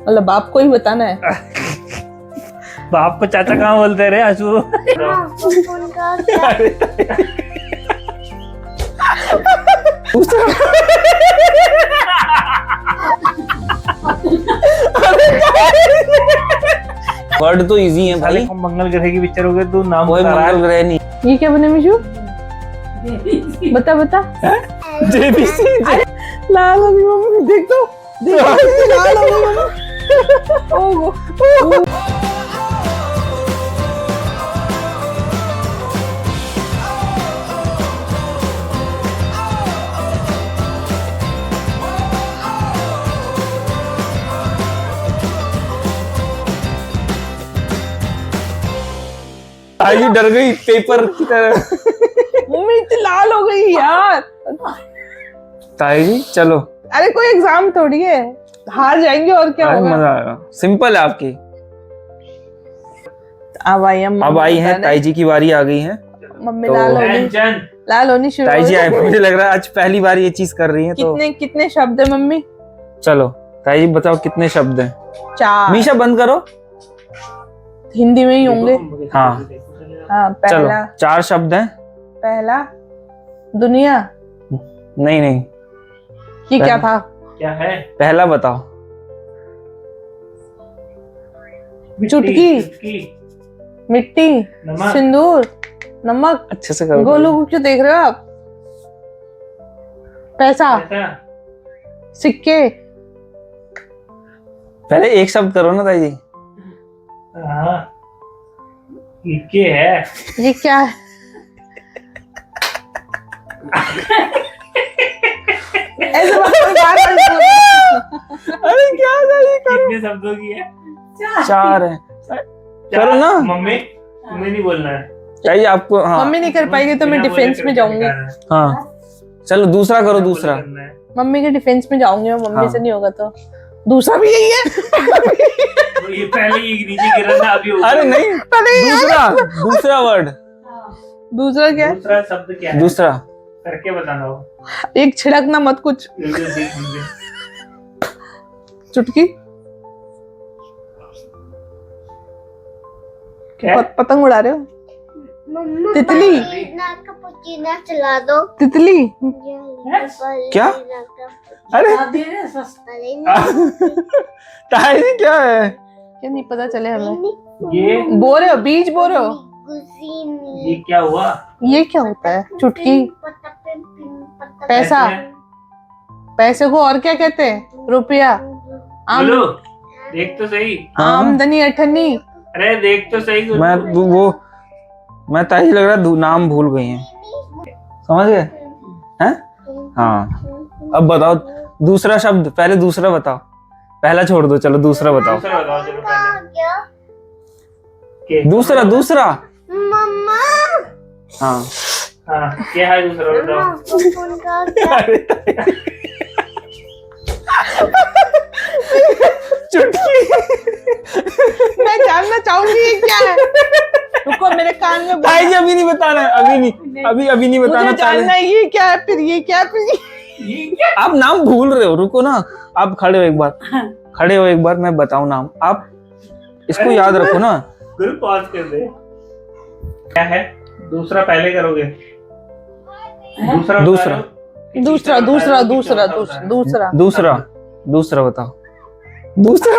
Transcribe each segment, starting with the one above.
मतलब बाप को ही बताना है। बाप को चाचा कहाँ बोलते रहे आंसू? वर्ड तो इजी है भाई। मंगल ग्रह की पिक्चर हो गई, तू नाम कोई मंगल ग्रह नहीं। ये क्या बने मिशु? बता बता। जेबीसी। लाल हो गई मम्मी, देख तो लाल हो गई मम्मी। ओहो। ताई डर गई पेपर की तरह। मम्मी इतनी लाल हो गई यार। ताई जी चलो। अरे कोई एग्जाम थोड़ी है, हार जाएंगे और क्या होगा। मजा आएगा, सिंपल है आपकी। अब आई है ताई जी की बारी आ गई है। मम्मी तो लाल होनी शुरू ताई जी मुझे लग रहा है आज पहली बार ये चीज कर रही है। तो कितने शब्द है मम्मी? चलो ताई जी बताओ कितने शब्द हैं? 4। मीशा बंद करो। हिंदी में ही होंगे। हाँ पहला। चलो 4 शब्द हैं। पहला दुनिया। नहीं ये क्या था? क्या है? पहला बताओ। चुटकी। मिट्टी। सिंदूर। नमक। अच्छे से करो। गोलू को क्यों देख रहे हो आप? पैसा। सिक्के। पहले एक शब्द करो ना ताई जी। ये है। ये क्या है? ऐसे बार अरे क्या था ये? कितने शब्दों की है? 4 है। करो ना मम्मी, तुम्हें नहीं बोलना है। ताई आपको। हाँ मम्मी नहीं कर पाएगी तो मैं डिफेंस में जाऊंगी। हाँ चलो दूसरा करो। दूसरा मम्मी के डिफेंस में जाऊंगी मैं। मम्मी से नहीं होगा तो दूसरा भी यही है। ये पहले ही नीचे गिरा था, अभी ऊपर। अरे नहीं, दूसरा वर्ड। दूसरा क्या है? दूसरा शब्द क्या है? दूसरा करके बताना हो। एक छिड़कना मत कुछ। चुटकी। क्या? पतंग उड़ा रहे हो? तितली। चला दो। तितली। क्या? अरे ताई जी क्या है? क्या नहीं पता चले हमें। ये बो रहे हो? बीज बो रहे हो? ये क्या हुआ? ये क्या होता है? चुटकी। पैसा। पैसे को और क्या कहते हैं? रुपया। बोलो, देख तो सही। आमदनी अठन्नी। अरे देख तो सही। मैं ताई जी लग रहा है नाम भूल गई हैं। समझ गए हैं? हाँ अब बताओ दूसरा शब्द। पहले दूसरा बताओ। पहला छोड़ दो, चलो दूसरा बताओ। दूसरा बताओ चलो पहले। दूसरा मम्मा। हाँ क्या है दूसरा बताओ। चुटकी। मैं जानना चाहूंगी ये क्या है। रुको मेरे कान में। ताई जी अभी नहीं बताना है। अभी नहीं बताना। मुझे जानना है ये क्या है, फिर ये क्या है, फिर ये। आप नाम भूल रहे हो। रुको ना, आप खड़े हो एक बार। मैं बताऊं नाम, आप इसको याद रखो ना। गुरु पॉज कर दे। क्या है? दूसरा पहले करोगे। दूसरा बताओ। दूसरा।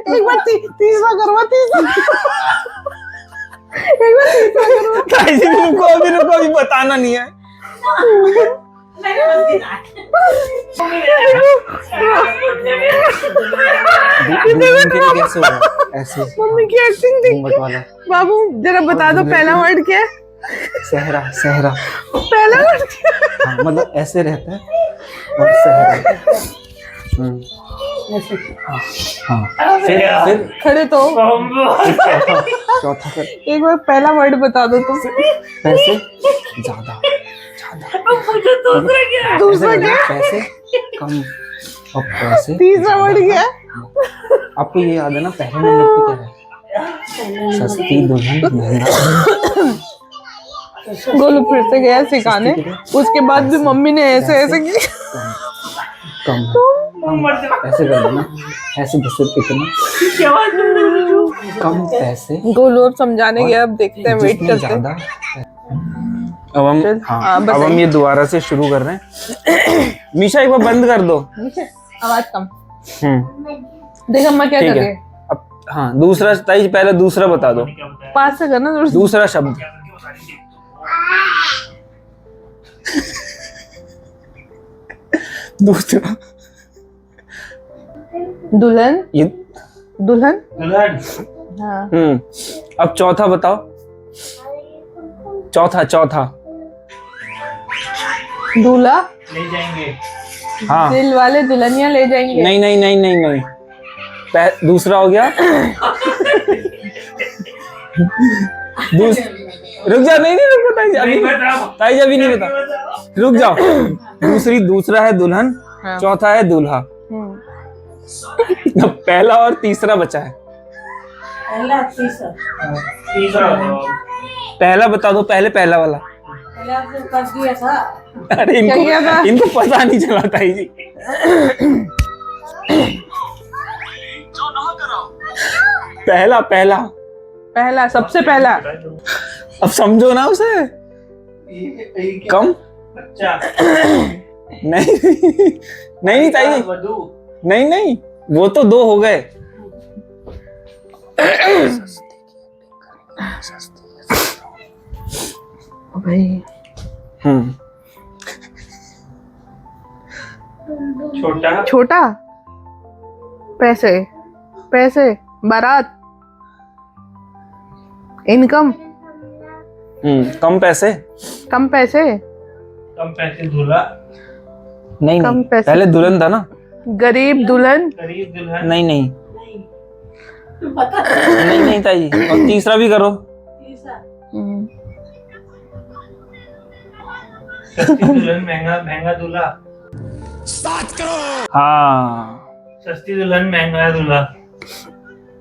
एक बार तीसरा करवा। ताई जी रुको अभी बताना नहीं है। कैसे हुआ ऐसे? मम्मी की एक्टिंग देख वाला। बाबू जरा बता दो पहला वर्ड क्या है? सहरा। पहला वर्ड मतलब ऐसे रहता है और सहरा। ऐसे हाँ फिर खड़े तो चौथा कर एक बार पहला वर्ड बता दो तुम। पैसे ज्यादा दूसरा ऐसे क्या? करना, पैसे कम और पैसे तीसरा वर्ड क्या है? आपको ये याद है ना पहले नंबर पे क्या है? सस्ती दुल्हन महंगा गोलू फिर से गया सिखाने, उसके बाद भी मम्मी ने ऐसे ऐसे किया। कम ऐसे कर देना, ऐसे बस इतना कम पैसे गोलू अब समझाने गया, अब देखते हैं, वेट जितने करते हैं। ज्यादा। अब हम चल, हाँ हाँ, अब हम बताइए। ये दोबारा से शुरू कर रहे हैं। मीशा एक बार बंद कर दो। आवाज कम। हम्म देख अम्मा क्या ठीक कर है। रही है। अब हाँ दूसरा ताई पहले दूसरा बता दो, पास से करना दूसरा। दूसरा शब्द। दूसरा दुल्हन। ये दुल्हन। दुल्हन हाँ। अब चौथा बताओ, चौथा दूल्हा। ले जाएंगे। हाँ दिल वाले दुल्हनिया ले जाएंगे। नहीं दूसरा हो गया। रुक जा, नहीं रुको ताई जी, अभी ताई जी अभी नहीं बता, रुक जाओ। दूसरा है दुल्हन, हाँ। चौथा है दूल्हा। अब पहला और तीसरा बचा है। तीसरा बताओ। पहला बता दो, पहला वाला। अरे क्या किया था? इनको पता नहीं चला ताई जी। पहला सबसे पहला। अब समझो ना उसे। कम अच्छा नहीं ताई जी, वधू। नहीं वो तो दो हो गए। भाई छोटा छोटा। पैसे बारात। इनकम। कम पैसे कम पैसे। कम पैसे दूल्हा। नहीं कम नहीं पैसे। पहले दुल्हन था ना। गरीब दुल्हन। गरीब दुल्हन। नहीं नहीं ताई जी, और तीसरा भी करो। सस्ती दुल्हन महंगा दूल्हा। हाँ सस्ती दुल्हन महंगा दूल्हा।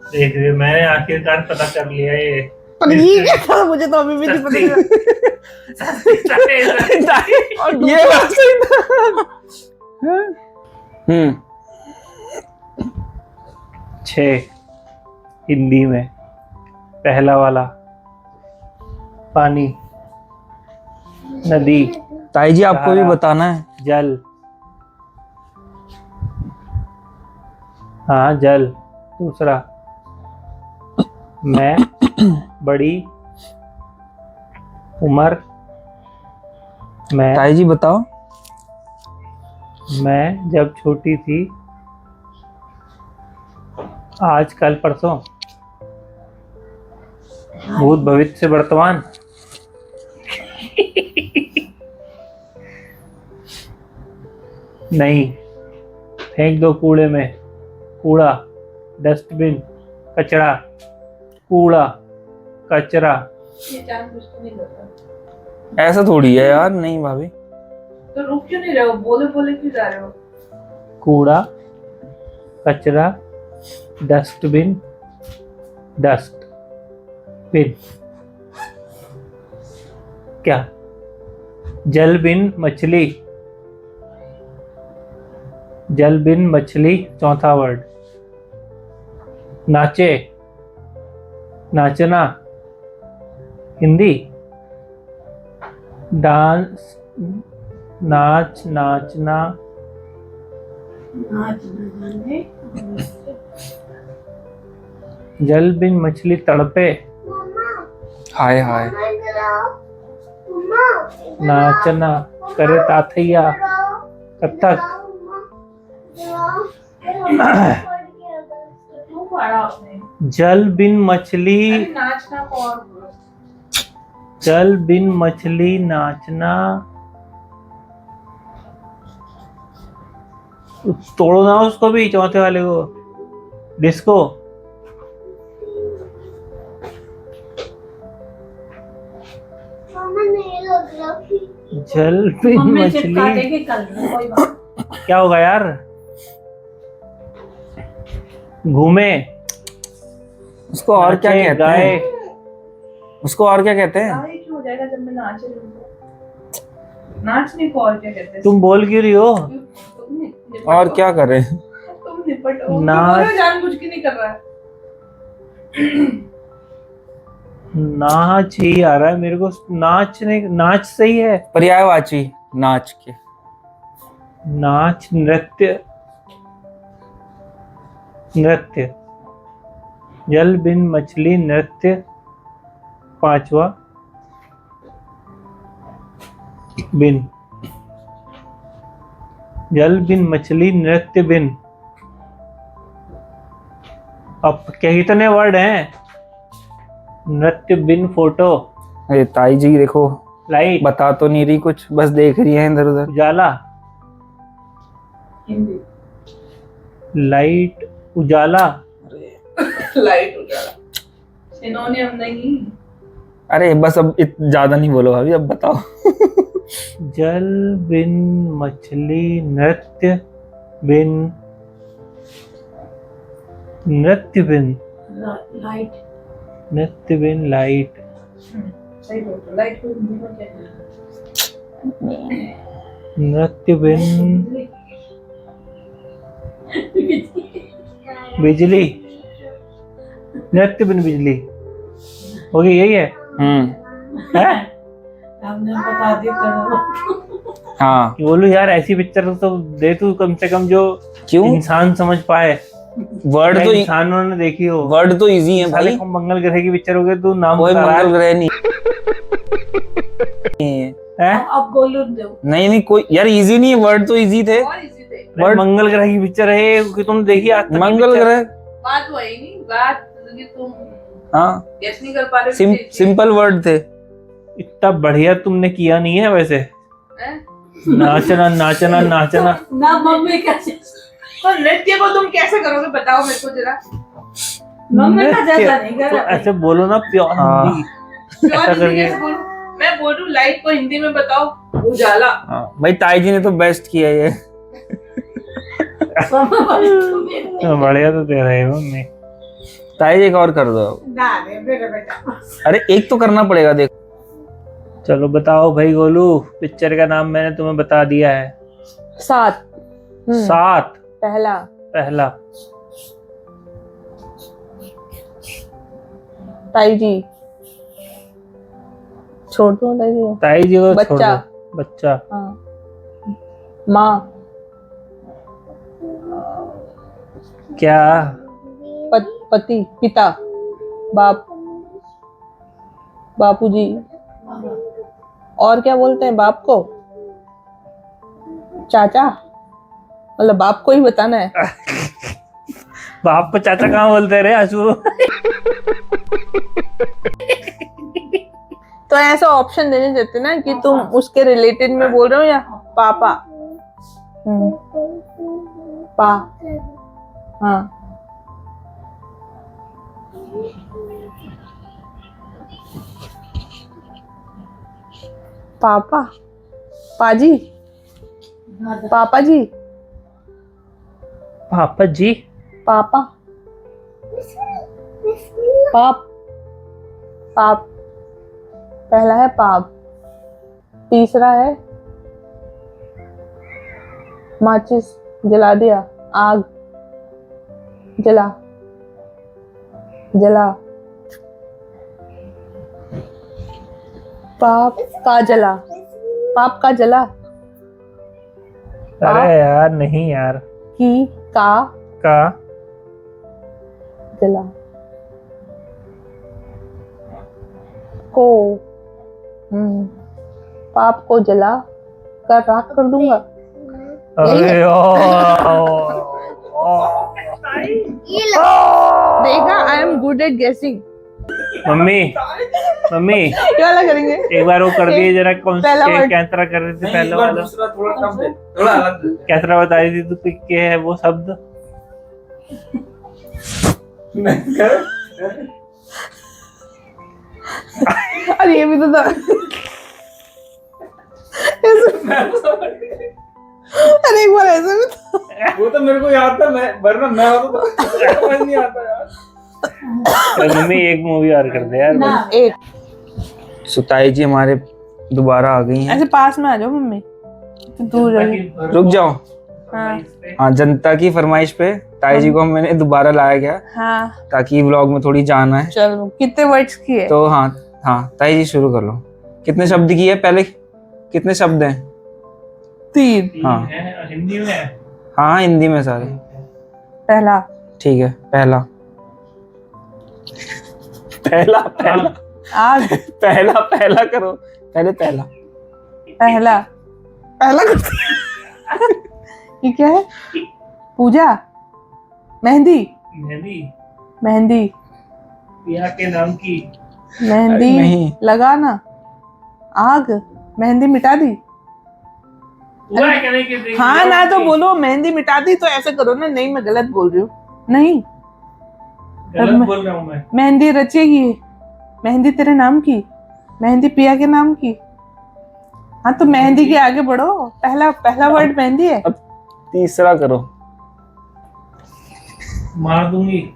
देख रहे मैंने आखिरकार पता कर लिया ये। मुझे तो अभी भी नहीं पता। और ये बात सही था। 6 हिंदी में। पहला वाला पानी, नदी, ताई जी आपको भी सहारा। बताना है। जल। हाँ जल। दूसरा मैं बड़ी उम्र मैं ताई जी बताओ। मैं जब छोटी थी, आज कल परसों, भूत भविष्य वर्तमान। नहीं, फेंक दो कूड़े में। कूड़ा, डस्टबिन, कचरा, कूड़ा, कचरा। ऐसा थोड़ी है यार, नहीं भाभी। तो रुक क्यों नहीं रहे हो? बोले क्यों जा रहे हो? कूड़ा, कचरा, डस्टबिन, डस्टबिन। क्या? जल बिन मछली। जल बिन मछली चौथा वर्ड। नाचे, नाचना हिंदी। डांस, नाच, नाचना। जल बिन मछली तड़पे। हाय हाय। नाचना, करे ताथैया, कथक। जल बिन मछली। नाचना कौन? जल बिन मछली नाचना। तोड़ो ना उसको भी, चौथे वाले को, डिस्को। मम्मा नहीं लग रहा कि जल बिन मम्मी चिपका मछली, देगी कल में, कोई बात क्या होगा यार? घूमे, उसको और क्या नाचे, कहते गाए। हैं? उसको और क्या कहते हैं? नहीं। क्यों हो जाएगा जब मैं नाच रही हूँ? नाचने को और क्या कहते हैं? तुम बोल क्यों रही हो? तुम निपटो। और क्या कर रहे हैं? तुम निपटो। नाच। नाच जानबूझ के नहीं कर रहा है। नाच ही आ रहा है मेरे को, नाचने, नाच सही है। पर्यायवाची नाच के। नाच, नृत्य, नृत्य, जल बिन मछली नृत्य, पांचवा बिन, जल बिन मछली नृत्य बिन। अब क्या कितने वर्ड हैं? नृत्य बिन फोटो, अरे ताई जी देखो, लाइट, बता तो नहीं रही कुछ, बस देख रही है इधर उधर। उजाला, हिंदी। लाइट, उजाला, लाइट उजाला। सिनोनियम नहीं। अरे बस अब ज्यादा नहीं बोलो अभी, अब बताओ। जल बिन मछली नृत्य बिन, नृत्य बिन, लाइट। नृत्य बिन लाइट, सही बोल रहे हो। लाइट को हिंदी में क्या कहते हैं? नृत्य बिन बिजली, नृत्य बिन बिजली, हो गई, यही है? है? हमने बता दिया करो। हाँ बोलू यार, ऐसी पिक्चर तो दे तू कम से कम जो क्यों? इंसान समझ पाए, वर्ड तो इंसानों ने देखी हो। वर्ड तो इजी है साले भाई। को मंगल ग्रह की पिक्चर हो गई, तू नाम कोई बता रहा मंगल है? ग्रह नहीं है? अब गोलू दो। नहीं कोई यार, इजी नहीं है, वर्ड तो इजी थे। और इसी थे। अरे मंगल ग्रह की पिक्चर है कि तुम देखी आज तक की मंगल पिक्चर? ग्रह, बात वही नहीं, बात कि तुम हाँ गेस नहीं कर पा रहे थे। सिंपल वर्ड थे। इतना बढ़िया तुमने किया नहीं है वैसे। हैं? नाचना नाचना नाचना, ना मम्मी कैसे, तो नृत्य को तुम कैसे करोगे बताओ मेरे को जरा। मम्मी का जैसा नहीं कर तो रहा। ऐसे बोलो ना, प्योर हाँ। हिंदी। प्योर ऐसा हिंदी करके कैसे बोलूं? मैं बोल रही हूँ लाइट को हिंदी में बताओ, उजाला। हाँ भाई, ताई जी ने तो बेस्ट किया ये। बढ़िया तो दे रहे हो मम्मी। ताई जी एक और कर दो। ना रे मेरा बेटा। अरे एक तो करना पड़ेगा, देखो। चलो बताओ भाई गोलू, पिक्चर का नाम मैंने तुम्हें बता दिया है। 7 7, पहला पहला, ताई जी, छोड़ दो ताई जी। ताई जी को छोड़ बच्चा। दो। बच्चा, हाँ, माँ, क्या? पति, पिता, बाप, बापूजी। और क्या बोलते हैं बाप को? चाचा, मतलब बाप को ही बताना है। बाप को चाचा कहाँ बोलते रहे आशु? तो ऐसा ऑप्शन देने देते ना कि तुम उसके रिलेटेड में बोल रहे हो या पापा। पा, हाँ, पापा, पाजी, पापा जी, पापा जी, पापा, पाप, पाप, पहला है पाप, तीसरा है माचिस, जला दिया, आग, जला, जला, पाप का जला, पाप का जला, अरे यार नहीं यार, की का जला, को, पाप को जला कर राख कर दूंगा। अरे ये लो। देखा, आई एम गुड एट गेसिंग। मम्मी मम्मी ये वाला करेंगे। एक बार वो कर दिए जरा, कौन पहला word। क्या तरह कर रहे थे नहीं, पहला एक बार वाला, दूसरा थोड़ा टफ दे, थोड़ा अलग दे। क्या तरह बता रही थी तू कि क्या है वो शब्द? नहीं कर। अरे ये भी तो था। ऐसे- अरे एक बार ऐसा भी था। वो तो मेरे को याद था, मैं वरना मैं होता तो समझ नहीं आता यार। तो मम्मी एक मूवी और कर दे यार। एक सुताई जी हमारे दोबारा आ गई हैं। ऐसे पास में आ जाओ मम्मी, तो दूर रही। रुक जाओ। हाँ हाँ, जनता की फरमाइश पे ताई जी को मैंने दोबारा लाया गया हाँ ताकि व्लॉग में थोड़ी जान आए। चलो, कितने वर्ड्स की है? तो हाँ हाँ, ताई जी शुरू कर लो। कितने शब्द की है पहले, कितने शब्द हैं? 3। हाँ। है हिंदी में है। हाँ, हिंदी में सारे। पहला, ठीक है, पहला पहला पहला आग। पहला पहला करो, पहले पहला। पहला पहला ये क्या है? पूजा, मेहंदी, मेहंदी, मेहंदी, पिया के नाम की। मेहंदी अरे नहीं। लगाना, आग, मेहंदी मिटा दी। हुआ है क्या नहीं कि देख हाँ लिया ना तो कि बोलो मेहंदी मिटा दी, तो ऐसे करो ना। नहीं, मैं गलत बोल रही हूँ। नहीं, गलत बोल रहा हूँ मैं। मेहंदी रचेगी, मेहंदी तेरे नाम की, मेहंदी पिया के नाम की। हाँ तो मेहंदी के आगे बढ़ो। पहला पहला वर्ड मेहंदी है। अब तीसरा करो। मार दूंगी।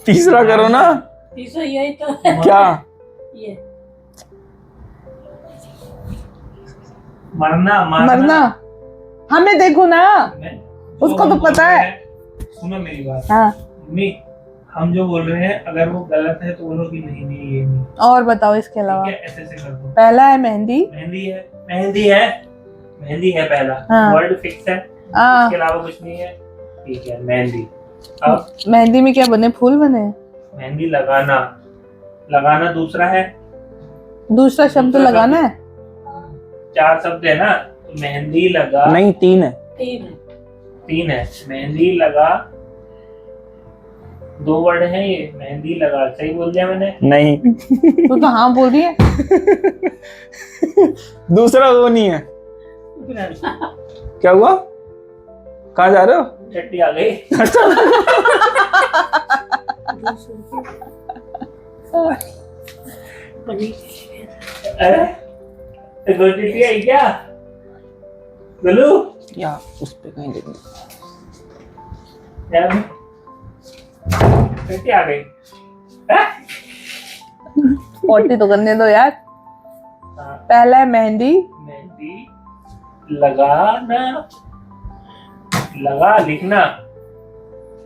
तीसरा करो ना। तीसरा यही तो क्या? ये मरना, मरना। हमें देखो ना, मैं- उसको जो तो हम पता बोल रहे है। हैं, सुनो मेरी बात हाँ। मम्मी, हम जो बोल रहे हैं अगर वो गलत है तो बोलो कि नहीं नहीं ये नहीं, और बताओ इसके अलावा। ठीक है? ऐसे ऐसे कर दो। पहला है मेहंदी। मेहंदी है, मेहंदी है, मेहंदी है पहला। हाँ। वर्ड फिक्स है, हाँ, इसके अलावा कुछ नहीं है। ठीक है, मेहंदी। अब मेहंदी में क्या बने? फूल बने। मेहंदी लगाना, लगाना दूसरा है। दूसरा शब्द दूसरा लगाना है। 4 शब्द है ना, तो मेहंदी लगा। नहीं, 3 है। 3 है। मेहंदी लगा 2 वर्ड है ये। मेहंदी लगा, सही बोल दिया मैंने? नहीं, तू तो हाँ बोल रही है। दूसरा वो नहीं है। क्या हुआ? कहाँ जा रहे हो? छट्टी आ गई। अरे तो छट्टी आई क्या बोलू या उस पे कहीं देख। यार? छट्टी आ गई। हैं? पोटी तो करने दो यार। हाँ, पहला है मेहंदी। मेहंदी लगाना, लगा लिखना,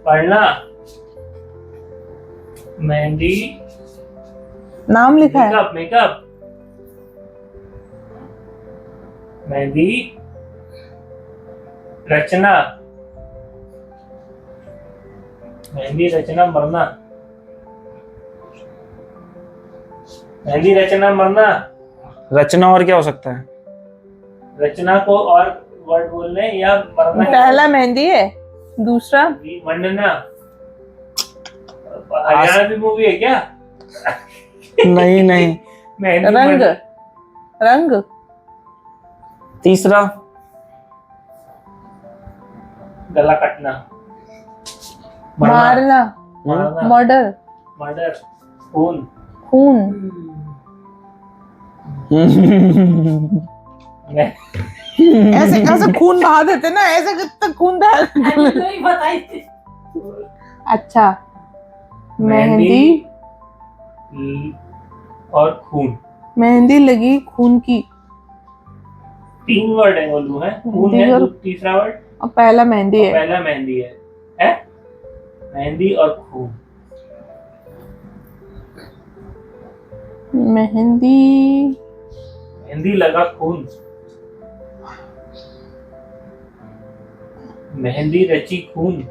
पढ़ना। मेहंदी नाम लिखा है। Makeup, makeup. मेहंदी रचना, मेहंदी रचना मरना, मेहंदी रचना मरना। रचना और क्या हो सकता है? रचना को और वर्ड बोलने या मरना। पहला मेहंदी है, दूसरा मंडना। हरियाणवी मूवी है क्या? नहीं नहीं। मेहंदी रंग, रंग, तीसरा गला कटना, मारना, मारना, मर्डर, मर्डर, खून। खून। मैं- ऐसे ऐसे खून बहा देते ना, ऐसे कितना खून बहा। नहीं बताई थी। अच्छा, मेहंदी, और खून। मेहंदी लगी खून की। 3 वर्ड है बोलू है। खून है मेहंदी और- तीसरा वर्ड। और पहला मेहंदी है। पहला मेहंदी है, है? मेहंदी और खून। मेहंदी, मेहंदी लगा खून। मेहंदी रची खून,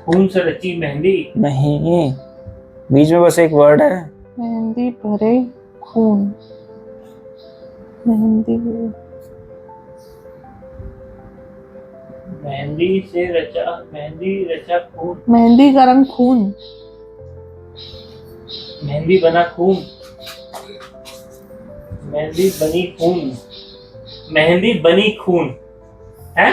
खून से रची मेहंदी। नहीं, बीच में बस एक वर्ड है। मेहंदी भरे खून, मेहंदी, मेहंदी से रचा, मेहंदी रचा खून। मेहंदी का रंग खून। मेहंदी बना खून, मेहंदी बनी खून, मेहंदी बनी खून है।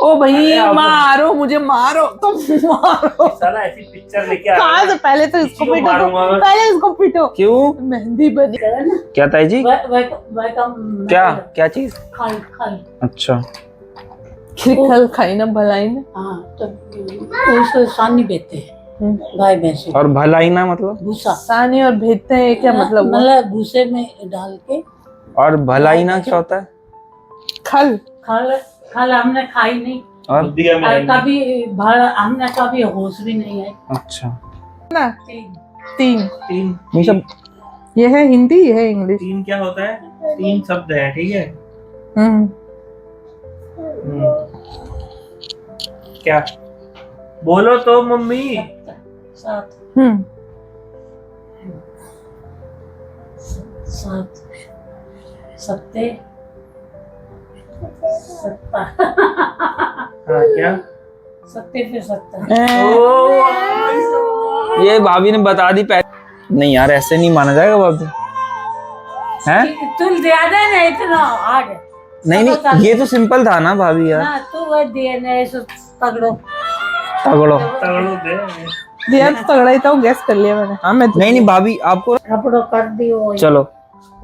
ओ भाई अरे आप- मारो मुझे, मारो तुम मारो। साला ऐसी पिक्चर लेके आ कहाँ रहा से? पहले तो इसको किसी को पीटो, मारूंगा मैं। पहले इसको पीटो। क्यों? मेहंदी बनी। क्या ताई जी? क्या क्या चीज? खाल खाल अच्छा, खिलखल खाई ना भलाई ना। हाँ तो उसको सानी बेचते हैं गाय भैंस और भलाई ना मतलब? भूसा सानी और भेजते हैं, क्या मतलब हुआ? मतलब भूसे में डाल के और भलाई ना क्या होता है? खल। खाल खाल हमने खाई नहीं और बुद्धि का और मेहंदी। कभी हमने कभी होश भी नहीं आई। अच्छा, ना तीन, तीन, मीशा ये है हिंदी, ये है इंग्लिश। तीन क्या होता है? तीन शब्द है, ठीक है। हम्म। क्या बोलो तो मम्मी? सात हम्म। सात सत्ते सत्ता हाँ क्या? सत्ते पे सत्ता ये भाभी ने बता दी पहले। नहीं यार, ऐसे नहीं माना जाएगा भाभी, हैं? तुम ज्यादा नहीं इतना हार्ड नहीं नहीं, ये तो सिंपल था ना भाभी यार। ना तू वो दिए नहीं सो तगड़ो तगड़ो। तगड़ो दे। दिया तो तगड़ा ही था, वो गैस कर लिया मैंने। हाँ मैं तो नहीं नहीं भाभी, आपको रपड़ो कर दियो चलो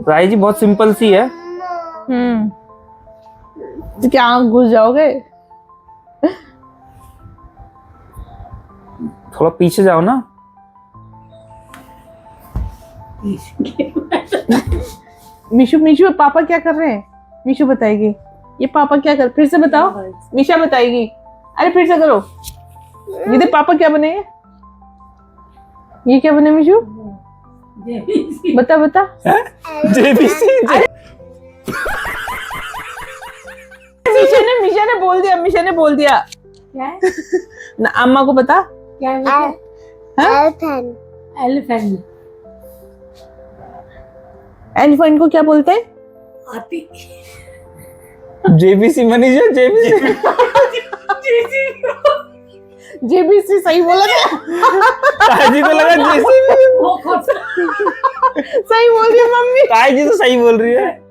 राय जी बहुत सिंपल सी है। तो क्या आँख घुस जाओगे? थोड़ा पीछे जाओ ना। मीशू, मीशू पापा क्या कर रहे हैं? मीशू बताएगी ये पापा क्या कर, फिर से बताओ। मीशा बताएगी। अरे फिर से करो। ये देख पापा क्या बने हैं? ये क्या बने मीशू? बता बता। जेबीसी। मीशा ने बोल दिया, मीशा ने बोल दिया क्या है ना। अम्मा को बता। क्या है Elephant. एलिफेंट एलिफेंट को क्या बोलते हैं? हाथी जेबीसी मनीषा, जेबीसी। जेबीसी सही बोला था। ताई जी को लगा जेसीबी। वो खुद सही बोल दिया मम्मी। ताई जी तो सही बोल रही है।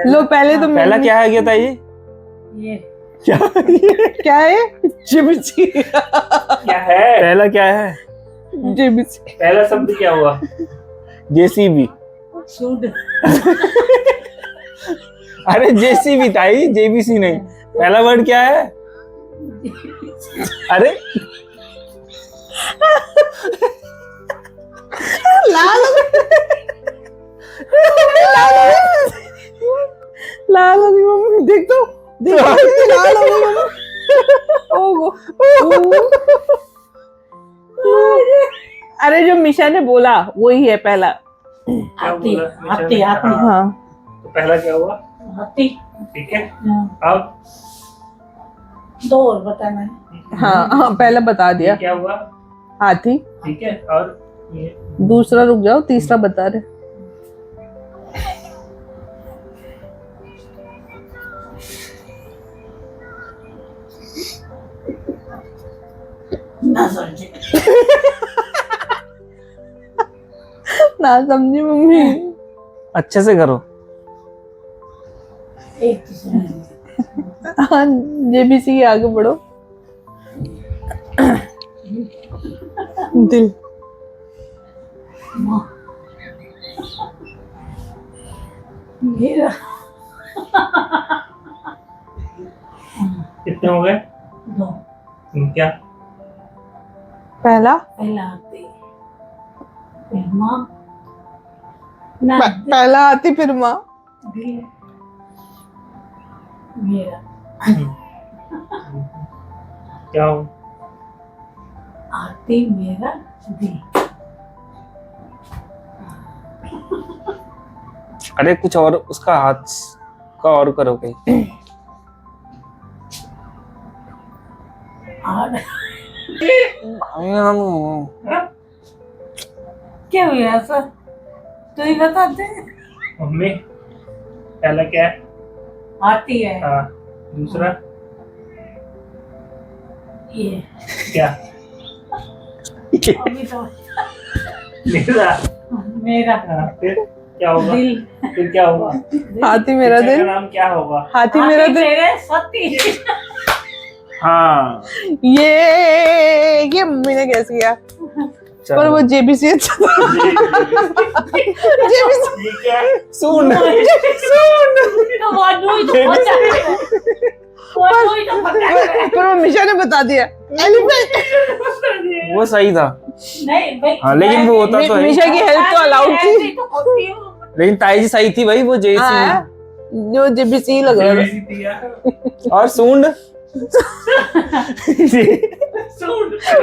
लो पहले तो पहला क्या है गया ताई जी? ये क्या क्या है? जेबीसी। क्या है? पहला क्या है? जेबीसी। पहला शब्द क्या हुआ? जेसीबी। सूड अरे जेसीबी ताई, जेबीसी नहीं। पहला वर्ड क्या है? अरे लाल लाल हो गई मम्मी, देख तो देख तो, लाल हो गई मम्मी। ओगो। अरे जो मिशा ने बोला वही है पहला। क्या हाथी बोला? हाथी हाथी हाँ तो पहला क्या हुआ? हाथी ठीक है। हाँ, अब दो और बताना है हाँ हाँ, पहला बता ये दिया क्या हुआ? हाथी। ठीक है। और ये दूसरा रुक जाओ, तीसरा बता रहे। ना समझे ना समझी मम्मी। अच्छे से करो। एक दूसरे हाँ जेबीसी के आगे बढ़ो। दिल। मेरा कितने हो गए? दो क्या? पहला पहला हाथी फिर माँ ना पहला हाथी फिर माँ। दिल मेरा क्या हो? हाथी मेरा दिल अरे कुछ और उसका हाथ का और करो कहीं। और क्या हुआ ऐसा तू ही बता दे मम्मी पहला क्या है? हाथी है हाँ। दूसरा ये क्या? अभी तो मेरा मेरा फिर क्या होगा? दिल फिर क्या होगा? हाथी मेरा पिक्चर दिल, का नाम क्या होगा? हाथी मेरा हाथी दिल। तेरे सती हाँ ये मम्मी ने कैसे किया, पर चलो वो जेबीसी अच्छा था। जेबीसी ये क्या है? सुन तो वो ही तो पता है वो ही तो पता है पर वो मिशा ने बता दिया एलिफेंट। वो सही था। नहीं भाई हाँ लेकिन वो होता तो है। मिशा की हेल्प तो अलाउड ऐसे थी। ही तो होती हूँ। लेकिन ताई जी सही थी भाई, वो जेसी हाँ, जो जेबीसी लग रहा था। JBC थी यार। और सूंड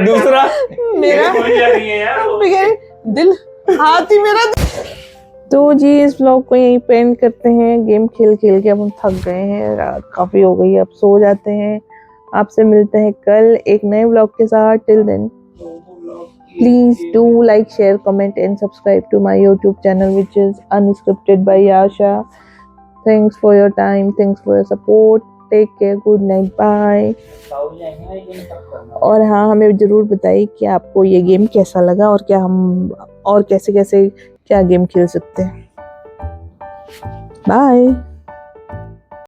दूसरा मेरा हो जा रही है यार वो। दिल, हाथी मेरा दिल। तो जी इस व्लॉग को यहीं पे एंड करते हैं। गेम खेल खेल के अब हम थक गए हैं, रात काफी हो गई है, अब सो जाते हैं। आपसे मिलते हैं कल एक नए व्लॉग के साथ। Till then please do like, share, comment and subscribe to my YouTube channel which is Unscripted by Yasha. Thanks for your time, thanks for your support. Take care, good night, bye. और हाँ, हमें ज़रूर बताइए कि आपको ये game कैसा लगा और क्या हम और कैसे कैसे क्या गेम खेल सकते हैं। बाय।